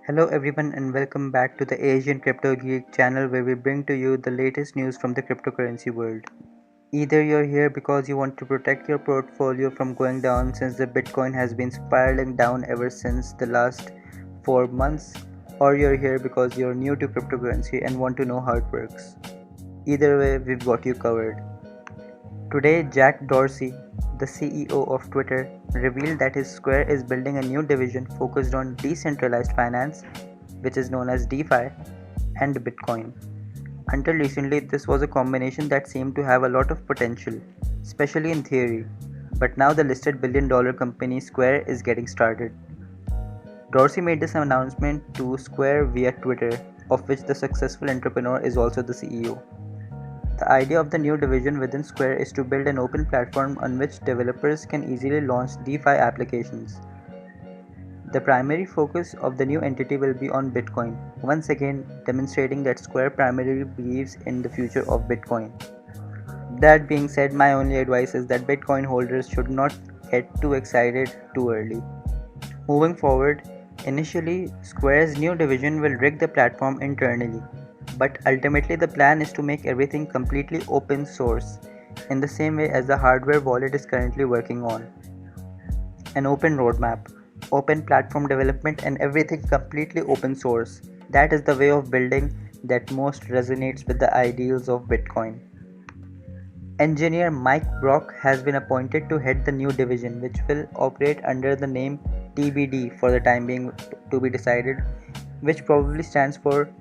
Hello everyone and welcome back to the Asian Crypto Geek channel where we bring to you the latest news from the cryptocurrency world. Either you're here because you want to protect your portfolio from going down since the Bitcoin has been spiraling down ever since the last 4 months, or you're here because you're new to cryptocurrency and want to know how it works. Either way, we've got you covered. Today, Jack Dorsey, the CEO of Twitter, revealed that his Square is building a new division focused on decentralized finance, which is known as DeFi, and Bitcoin. Until recently, this was a combination that seemed to have a lot of potential, especially in theory. But now the listed billion-dollar company Square is getting started. Dorsey made this announcement to Square via Twitter, of which the successful entrepreneur is also the CEO. The idea of the new division within Square is to build an open platform on which developers can easily launch DeFi applications. The primary focus of the new entity will be on Bitcoin, once again demonstrating that Square primarily believes in the future of Bitcoin. That being said, my only advice is that Bitcoin holders should not get too excited too early. Moving forward, initially, Square's new division will rig the platform internally, but ultimately the plan is to make everything completely open source, in the same way as the hardware wallet is currently working on. An open roadmap, open platform development, and everything completely open source. That is the way of building that most resonates with the ideals of Bitcoin. Engineer Mike Brock has been appointed to head the new division, which will operate under the name TBD for the time being, to be decided, which probably stands for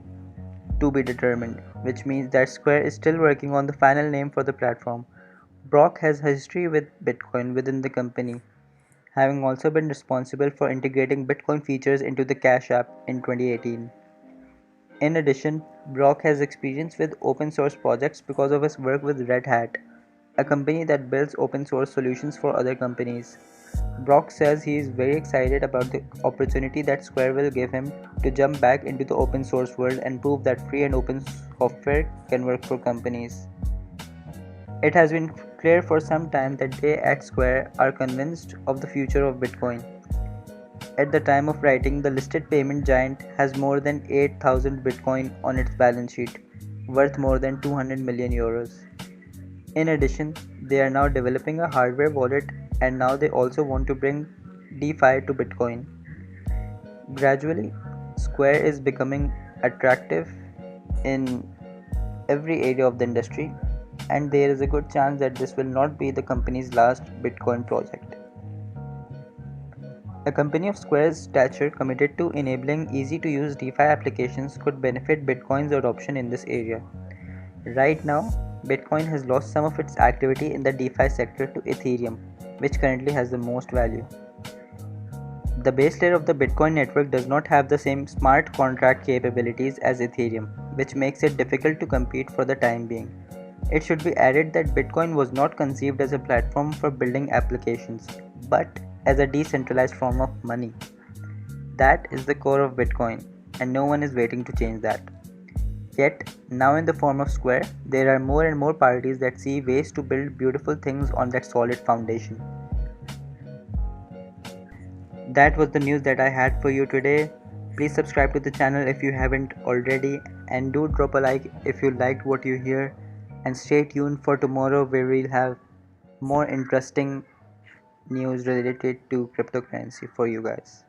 to be determined, which means that Square is still working on the final name for the platform. Brock has history with Bitcoin within the company, having also been responsible for integrating Bitcoin features into the Cash App in 2018. In addition, Brock has experience with open source projects because of his work with Red Hat, a company that builds open source solutions for other companies. Brock says he is very excited about the opportunity that Square will give him to jump back into the open source world and prove that free and open software can work for companies. It has been clear for some time that they at Square are convinced of the future of Bitcoin. At the time of writing, the listed payment giant has more than 8,000 Bitcoin on its balance sheet, worth more than 200 million euros. In addition, they are now developing a hardware wallet and now they also want to bring DeFi to Bitcoin. Gradually, Square is becoming attractive in every area of the industry, and there is a good chance that this will not be the company's last Bitcoin project. A company of Square's stature committed to enabling easy to use DeFi applications could benefit Bitcoin's adoption in this area. Right now, Bitcoin has lost some of its activity in the DeFi sector to Ethereum, which currently has the most value. The base layer of the Bitcoin network does not have the same smart contract capabilities as Ethereum, which makes it difficult to compete for the time being. It should be added that Bitcoin was not conceived as a platform for building applications, but as a decentralized form of money. That is the core of Bitcoin, and no one is waiting to change that. Yet, now in the form of Square, there are more and more parties that see ways to build beautiful things on that solid foundation. That was the news that I had for you today. Please subscribe to the channel if you haven't already, and do drop a like if you liked what you hear, and stay tuned for tomorrow where we'll have more interesting news related to cryptocurrency for you guys.